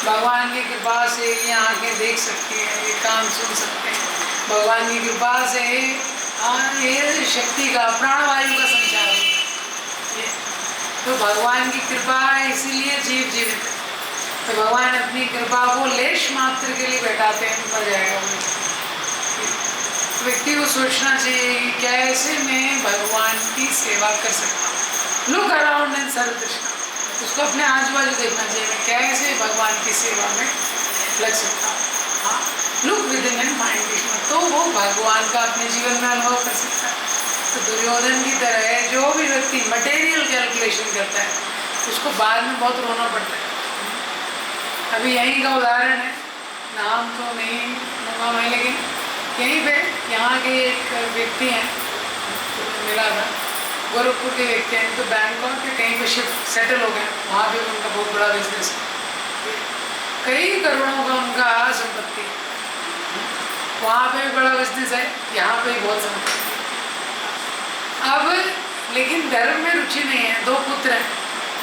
भगवान की कृपा से ये आंखें देख सकती हैं, ये कान सुन सकते हैं, भगवान की कृपा से ये शक्ति का प्राणवायु का संचार होता है। तो भगवान की कृपा है, इसीलिए जीव जीवित है। तो भगवान अपनी कृपा को लेश मात्र के लिए बैठाते हैं, मर जाएगा। व्यक्ति को सोचना चाहिए कि कैसे मैं भगवान की सेवा कर सकता हूँ। Look around and serve Krishna. उसको अपने आजू बाजू देखना चाहिए, मैं कैसे भगवान की सेवा में लग सकता हूँ। हाँ, look with in and mind Krishna, तो वो भगवान का अपने जीवन में अनुभव कर सकता है। तो दुर्योधन की तरह जो भी व्यक्ति मटेरियल कैलकुलेशन करता है उसको बाद में बहुत रोना पड़ता है। अभी यहीं का उदाहरण है, नाम तो नहीं लूँगा मैं, लेकिन यहीं पे यहाँ के एक व्यक्ति हैं, तो मिला था, गोरखपुर के व्यक्ति हैं, तो बैंगलोर के कहीं पे शिफ्ट सेटल हो गए, वहाँ पे उनका बहुत बड़ा बिजनेस है, कई करोड़ों का उनका संपत्ति है। वहाँ पे भी बड़ा बिजनेस है, यहाँ पे भी बहुत संपत्ति है। अब लेकिन धर्म में रुचि नहीं है। 2 पुत्र हैं,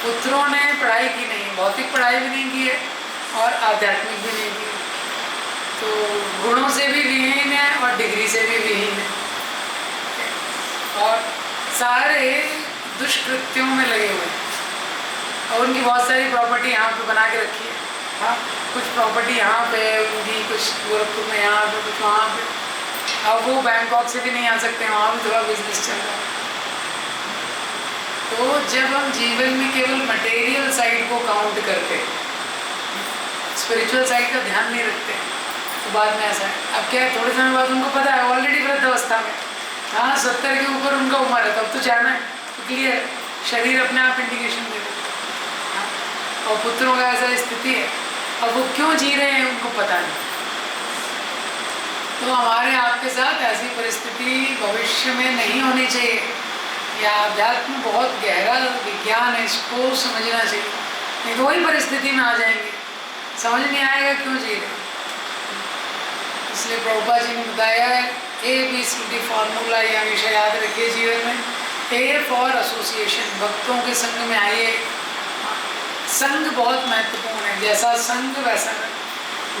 पुत्रों ने पढ़ाई की नहीं, भौतिक पढ़ाई भी नहीं की है और आध्यात्मिक भी नहीं की है, तो गुणों से भी विहीन है और डिग्री से भी विहीन है, और सारे दुष्कृत्यों में लगे हुए हैं। और उनकी बहुत सारी प्रॉपर्टी यहाँ पे बना के रखी है। हाँ, कुछ प्रॉपर्टी यहाँ पे उनकी, कुछ गोरखपुर में यहाँ पे, कुछ वहाँ पे। अब वो बैंकॉक से भी नहीं आ सकते, वहाँ भी थोड़ा बिजनेस चल रहा है। तो जब हम जीवन में केवल मटेरियल साइड को काउंट करते, स्पिरिचुअल साइड का ध्यान नहीं रखते, तो बाद में ऐसा है। अब क्या है, थोड़े समय बाद उनको पता है ऑलरेडी वृद्धावस्था में, हाँ 70 के ऊपर उनका उम्र है, तब तो जाना है, तो क्लियर शरीर अपने आप इंडिकेशन दे देता है। और पुत्रों का ऐसा स्थिति है, अब वो क्यों जी रहे हैं उनको पता नहीं। तो हमारे आपके साथ ऐसी परिस्थिति भविष्य में नहीं होनी चाहिए। या अध्यात्म बहुत गहरा विज्ञान है, इसको समझना चाहिए, नहीं तो वही परिस्थिति में आ जाएंगे, समझ नहीं आएगा क्यों जी रहे। इसलिए प्रभुपाद जी ने बताया है ABCD फॉर्मूला, ये हमेशा याद रखिए जीवन में। A फॉर एसोसिएशन, भक्तों के संग में आइए। संग बहुत महत्वपूर्ण है, जैसा संग वैसा है।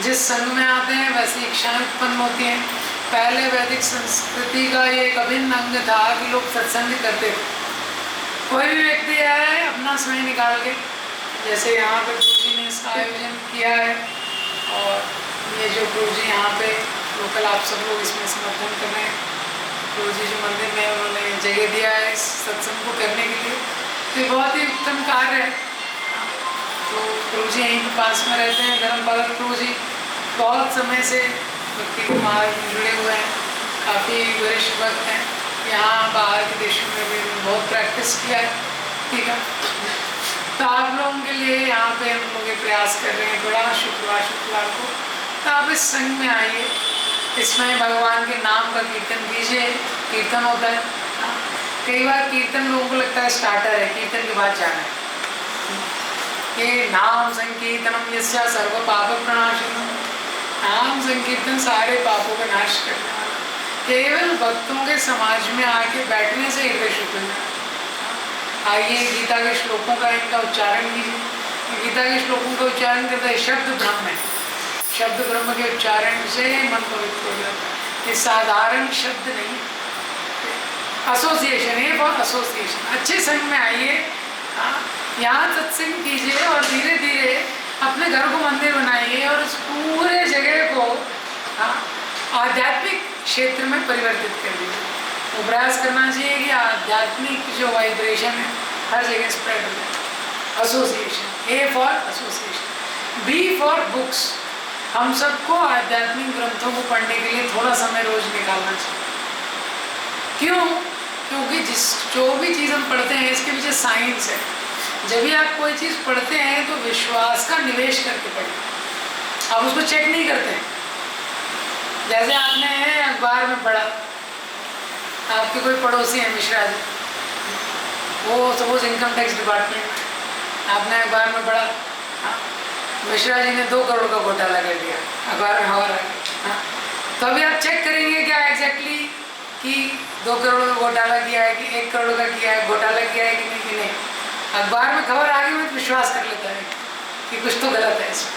जिस संग में आते हैं वैसी इच्छाएं उत्पन्न होती हैं। पहले वैदिक संस्कृति का ये एक अभिन्न अंग था कि लोग सत्संग करते थे। कोई भी व्यक्ति आए अपना समय निकाल के, जैसे यहाँ पे गुरु जी ने इसका आयोजन किया है, और ये जो गुरु जी यहाँ पे लोकल आप सब लोग इसमें समर्थन कर रहे हैं, गुरु जी जो मंदिर में उन्होंने जगह दिया है इस सत्संग को करने के लिए, तो ये बहुत ही उत्तम कार्य है। तो गुरु जी यहीं के पास में रहते हैं, धर्मपाल गुरु जी बहुत समय से भक्ति के मार्ग में जुड़े हुए हैं, काफ़ी वरिष्ठ भक्त हैं। यहाँ बाहर के देशों में भी बहुत प्रैक्टिस किया है, ठीक है। तो आप लोगों के लिए यहाँ पे हम लोग ये प्रयास कर रहे हैं थोड़ा शुक्रवार को, तो आप इस संघ में आइए, इसमें भगवान के नाम का कीर्तन कीजिए। कीर्तन होता है, कई बार कीर्तन लोगों को लगता है स्टार्टर है, कीर्तन के बाद जाना है। ये नाम संकीर्तनम यस्या सर्व पाप प्रणाशनम, नाम संकीर्तन सारे पापों का नाश करने वाला। केवल भक्तों के समाज में आके बैठने से हृदय शुद्ध हो जाए। आइए गीता के श्लोकों का इनका उच्चारण कीजिए। गीता के श्लोकों का उच्चारण करते हैं, शब्द ब्रह्म है, शब्द ब्रह्म के उच्चारण से मन पवित्र हो जाता है। ये साधारण शब्द नहीं, एसोसिएशन है, बहुत एसोसिएशन। अच्छे संघ में आइए, यहाँ सत्संग कीजिए और धीरे धीरे अपने घर को मंदिर बनाइए और उस पूरे जगह को आध्यात्मिक क्षेत्र में परिवर्तित कर दीजिए। तो प्रयास करना चाहिए कि आध्यात्मिक जो वाइब्रेशन है हर जगह स्प्रेड हो जाए। Association, A for association, B for books. हम सबको आध्यात्मिक ग्रंथों को पढ़ने के लिए थोड़ा समय रोज निकालना चाहिए। क्यों? क्योंकि जो भी चीज़ हम पढ़ते हैं इसके पीछे साइंस है। जब भी आप कोई चीज़ पढ़ते हैं तो विश्वास का निवेश करके पढ़ें, आप उसको चेक नहीं करते हैं। जैसे आपने अखबार में पढ़ा, आपके कोई पड़ोसी हैं मिश्रा जी, वो सपोज इनकम टैक्स डिपार्टमेंट में, आपने अखबार में पढ़ा मिश्रा जी ने 2 करोड़ का घोटाला कर दिया, अखबार में खबर है। तो अभी आप चेक करेंगे क्या एग्जैक्टली कि 2 करोड़ का घोटाला किया है कि 1 करोड़ का किया है, घोटाला किया है कि नहीं। अखबार में खबर आ गई में तो विश्वास कर लेता है कि कुछ तो गलत है इसमें।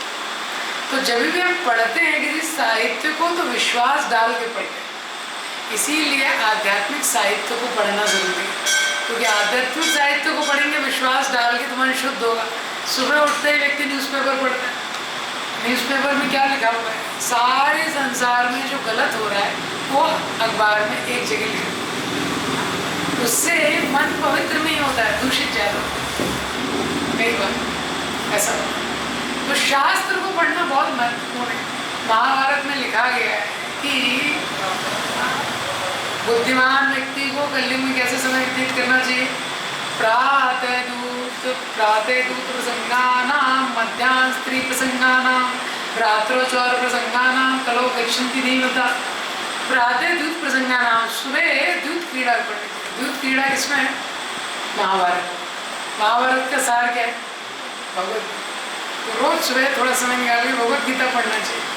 तो जब भी हम पढ़ते हैं किसी साहित्य को तो विश्वास डाल के पढ़ते हैं। इसीलिए आध्यात्मिक साहित्य को पढ़ना जरूरी है, क्योंकि आध्यात्मिक साहित्य को पढ़ेंगे विश्वास डाल के तो मन शुद्ध होगा। सुबह उठते ही व्यक्ति न्यूज़पेपर पढ़ता है, न्यूज़पेपर में क्या लिखा हुआ है, सारे संसार में जो गलत हो रहा है वो अखबार में एक जगह लिखा, उससे मन पवित्र नहीं होता है, दूषित ज़्यादा होता है। कई बार ऐसा होता है। तो शास्त्र को पढ़ना बहुत महत्वपूर्ण है। महाभारत में लिखा गया है कि बुद्धिमान व्यक्ति को कलयुग में कैसे समय व्यतीत करना चाहिए। प्रातः दूत प्रसंगानां, मध्याह्न स्त्री प्रसंगानां, रात्रो चौर प्रसंगानां, कलो गच्छन्ति धीमता। प्रातः दूत प्रसंगानां, सुबह दूत क्रीड़ा पढ़ने। दूत क्रीड़ा किसमें है? महाभारत। महाभारत का सार क्या है? भगवत। तो रोज सुबह थोड़ा समय निकाल के भगवत गीता पढ़ना चाहिए।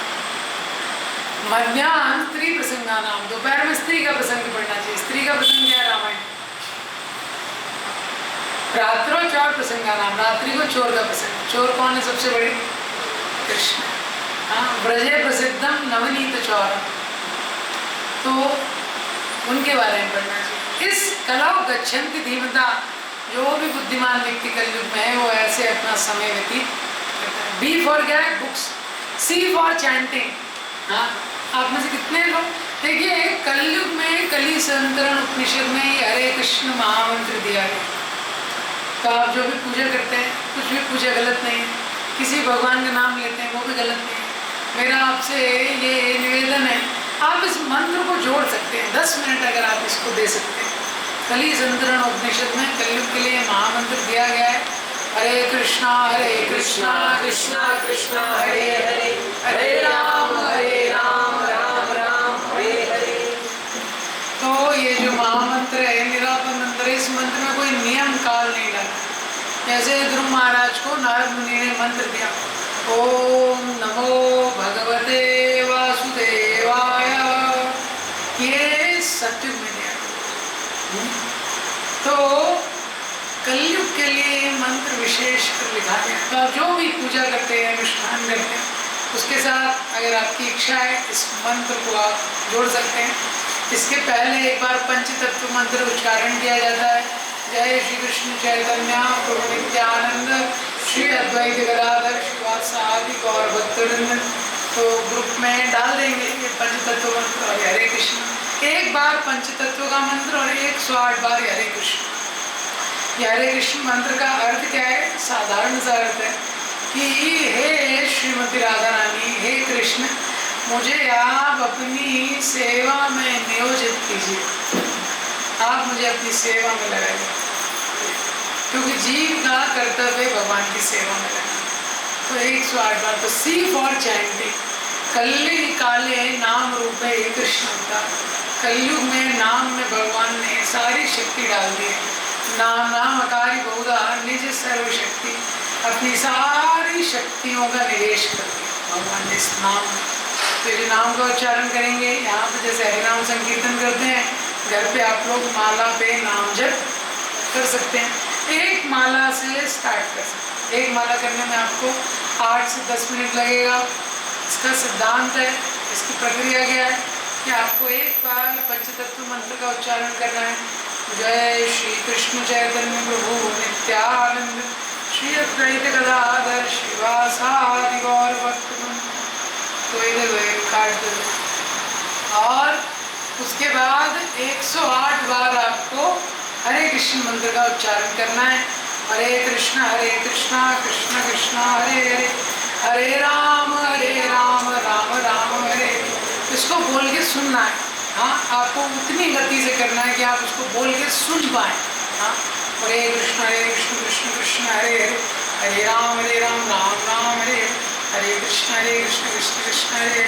मध्याह्न स्त्री प्रसंगानाम, दोपहर में स्त्री का प्रसंग पढ़ना चाहिए। स्त्री का प्रसंग क्या है? रामायण। रात्रो चोर प्रसंगानाम, रात्रि को चोर का प्रसंग। चोर कौन है सबसे बड़े? कृष्ण। हाँ, ब्रजे प्रसिद्धम नवनीत चौर, तो उनके बारे में पढ़ना चाहिए। इस कलाओ गच्छन्ति धीमता, जो भी बुद्धिमान व्यक्ति कलयुग में है वो ऐसे अपना समय व्यतीत करता है। बी फॉर क्या है? बुक्स। C for chanting. हाँ, आप में से कितने लोग देखिए कलयुग में कली संतरण उपनिषद में ये हरे कृष्ण महामंत्र दिया है। तो आप जो भी पूजा करते हैं, कुछ भी पूजा गलत नहीं है, किसी भगवान का नाम लेते हैं वो भी गलत नहीं है। मेरा आपसे ये निवेदन है, आप इस मंत्र को जोड़ सकते हैं। 10 मिनट अगर आप इसको दे सकते हैं। कली संतरण उपनिषद में कलयुग के लिए महामंत्र दिया गया है, हरे कृष्णा कृष्णा कृष्णा हरे हरे, हरे राम राम राम हरे हरे। तो ये जो महामंत्र है निरापर मंत्र है, इस मंत्र में कोई नियम काल नहीं डाला। जैसे ध्रुव महाराज को नारद मुनि ने मंत्र दिया, ओम नमो भगवते वासुदेवाय, ये सत्युग में दिया। तो कलयुग के लिए मंत्र विशेष कर लिखा गया। तो आप जो भी पूजा करते हैं, अनुष्ठान करते हैं, उसके साथ अगर आपकी इच्छा है इस मंत्र को आप जोड़ सकते हैं। इसके पहले एक बार पंचतत्व मंत्र उच्चारण किया जाता है, जय श्री कृष्ण चैतन्य प्रभु नित्यानंद श्री अद्वैत गदाधर श्रीवासादि गौर भक्तवृंद। तो ग्रुप में डाल देंगे ये पंचतत्व मंत्र और हरे कृष्ण। एक बार पंचतत्व का मंत्र और 108 बार हरे कृष्ण। ये हरे कृष्ण मंत्र का अर्थ क्या है? साधारण सा अर्थ है कि हे श्रीमती राधा रानी, हे कृष्ण, मुझे आप अपनी सेवा में नियोजित कीजिए, आप मुझे अपनी सेवा में लगाइए। क्योंकि जीव का कर्तव्य भगवान की सेवा में रहना। तो 108 बार तो सी फॉर चैंटिंग। कल्ली काले नाम रूपे कृष्ण अवतार। कलयुग में नाम में भगवान ने सारी शक्ति डाल दी है। नाम अकारी बहुधा निज सर्वशक्ति, अपनी सारी शक्तियों का निवेश कर दिया भगवान ने इस नाम में। तो जो नाम का उच्चारण करेंगे यहाँ पे, जैसे हरिनाम संकीर्तन करते हैं, घर पे आप लोग माला पे नाम जप कर सकते हैं। एक माला से स्टार्ट कर सकते हैं। एक माला करने में आपको 8 से 10 मिनट लगेगा। इसका सिद्धांत है, इसकी प्रक्रिया क्या है कि आपको एक बार पंचतत्व मंत्र का उच्चारण करना है। जय श्री कृष्ण चैतन्य प्रभु नित्यानंद श्री अद्वैत गदाधर श्रीवासादि गौर भक्तवृंद। तो इधर काट दो। और उसके बाद 108 बार आपको हरे कृष्ण मंत्र का उच्चारण करना है। हरे कृष्ण कृष्ण कृष्ण हरे हरे, हरे राम राम राम हरे। इसको बोल के सुनना है। हाँ, आपको उतनी गति से करना है कि आप उसको बोल के सुन पाए। हाँ, हरे कृष्ण कृष्ण कृष्ण हरे हरे, हरे राम राम राम हरे, हरे कृष्ण कृष्ण कृष्ण हरे,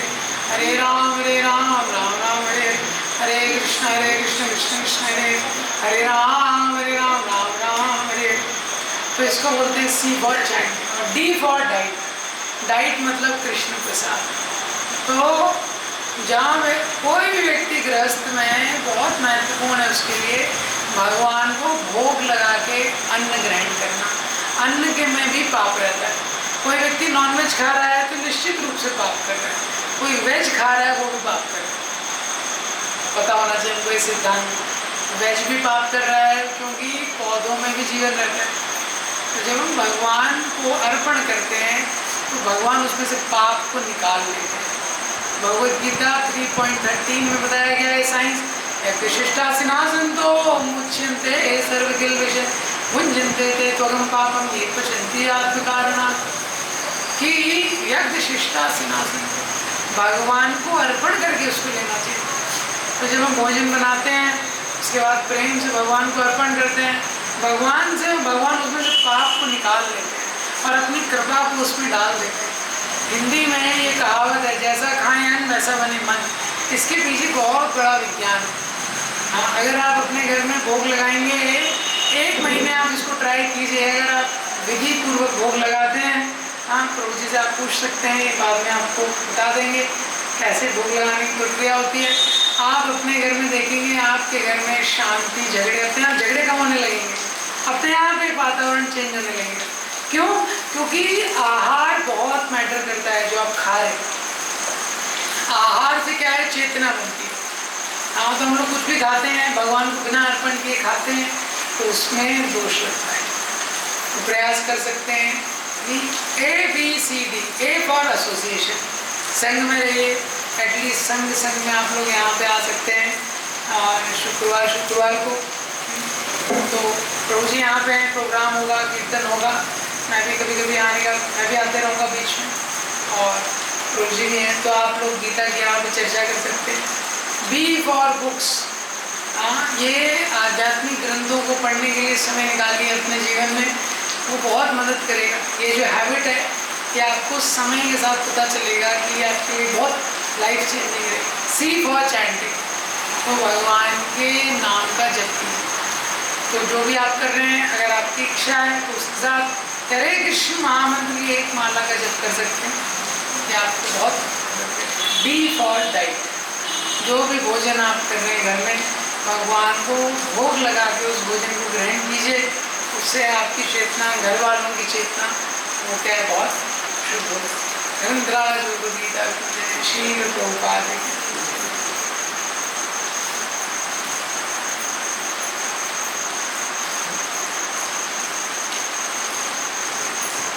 हरे राम राम हरे, हरे कृष्ण कृष्ण कृष्ण हरे, हरे राम राम हरे। तो इसको बोलते हैं सी फॉर चैंटिंग और डी फॉर डाइट। डाइट मतलब कृष्ण प्रसाद। तो जहाँ में कोई भी व्यक्ति गृहस्थ में बहुत महत्वपूर्ण है उसके लिए भगवान को भोग लगा के अन्न ग्रहण करना। अन्न के में भी पाप रहता है। कोई व्यक्ति नॉनवेज खा रहा है तो निश्चित रूप से पाप कर रहा है, कोई वेज खा रहा है वो भी पाप कर रहा है। पता होना चाहिए हमको ये सिद्धांत। वेज भी पाप कर रहा है क्योंकि पौधों में भी जीवन रहता है। तो जब हम भगवान को अर्पण करते हैं तो भगवान उसमें से पाप को निकाल लेते हैं। भगवद गीता 3.13 में बताया गया है साइंस, शिष्टासिनासंतो मुच्यन्ते सर्वकिल्बिषं भुञ्जन्ते ते त्वगं पापं ये पचन्ति आत्मकारणात्। कि यज्ञ शिष्टासिनासन, भगवान को अर्पण करके उसको लेना चाहिए। तो जब हम भोजन बनाते हैं उसके बाद प्रेम से भगवान को अर्पण करते हैं, भगवान उसमें से पाप को निकाल लेते हैं और अपनी कृपा को उसमें डाल देते हैं। हिंदी में ये कहावत है, जैसा खाएं अन्न वैसा बने मन। इसके पीछे बहुत बड़ा विज्ञान है। हाँ, अगर आप अपने घर में भोग लगाएंगे, 1 महीने आप इसको ट्राई कीजिए। अगर आप विधि पूर्वक भोग लगाते हैं, हाँ, प्रभु जी से आप पूछ सकते हैं, ये बाद में आपको बता देंगे कैसे भोग लगाने की प्रक्रिया होती है। आप अपने घर में देखेंगे आपके घर में शांति, झगड़े अपने आप झगड़े कम होने लगेंगे, अपने आप एक वातावरण चेंज होने लगेगा। क्यों? क्योंकि आहार बहुत मैटर करता है जो आप खा रहे हैं। आहार से क्या है, चेतना बनती है। हाँ, तो हम लोग कुछ भी खाते हैं भगवान को बिना अर्पण किए खाते हैं तो उसमें दोष लगता है। तो प्रयास कर सकते हैं ABCD। A फॉर एसोसिएशन, संघ में रहिए। एटलीस्ट संघ में आप लोग यहाँ पे आ सकते हैं शुक्रवार को। तो प्रभु जी यहाँ पे हैं, प्रोग्राम होगा, कीर्तन होगा। मैं भी कभी आने का, मैं भी आते रहूँगा बीच में। और प्रभु जी भी हैं तो आप लोग गीता की यहाँ पे चर्चा कर सकते हैं। B for books. हाँ, ये आध्यात्मिक ग्रंथों को पढ़ने के लिए समय निकालिए अपने जीवन में, वो बहुत मदद करेगा। ये जो हैबिट है कि आपको समय के साथ पता चलेगा कि ये आपके लिए बहुत लाइफ चेंजिंग है। C फॉर चैंटिंग, तो भगवान के नाम का जप कीजिए। तो जो भी आप कर रहे हैं, अगर आपकी इच्छा है तो उसके साथ हरे कृष्ण महामंत्र की 1 माला का जप कर सकते हैं। ये आपको बहुत। D फॉर डाइट, जो भी भोजन आप कर रहे हैं घर में, भगवान को भोग लगा के उस भोजन को ग्रहण कीजिए। उससे आपकी चेतना, घर वालों की चेतना, वो क्या है, बहुत शुद्ध हो। ग्रंथराज गीता श्री प्रभुपाद।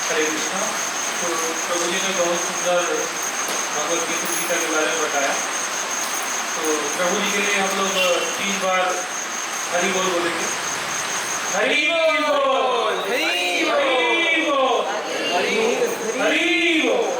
हरे कृष्णा। तो प्रभु जी ने बहुत सुंदर भगवद गीता के बारे में बताया। तो प्रभु जी के लिए हम लोग 3 बार हरि बोल बोलेंगे। हरि बोल, हरि बोल, हरि बोल, हरि बोल।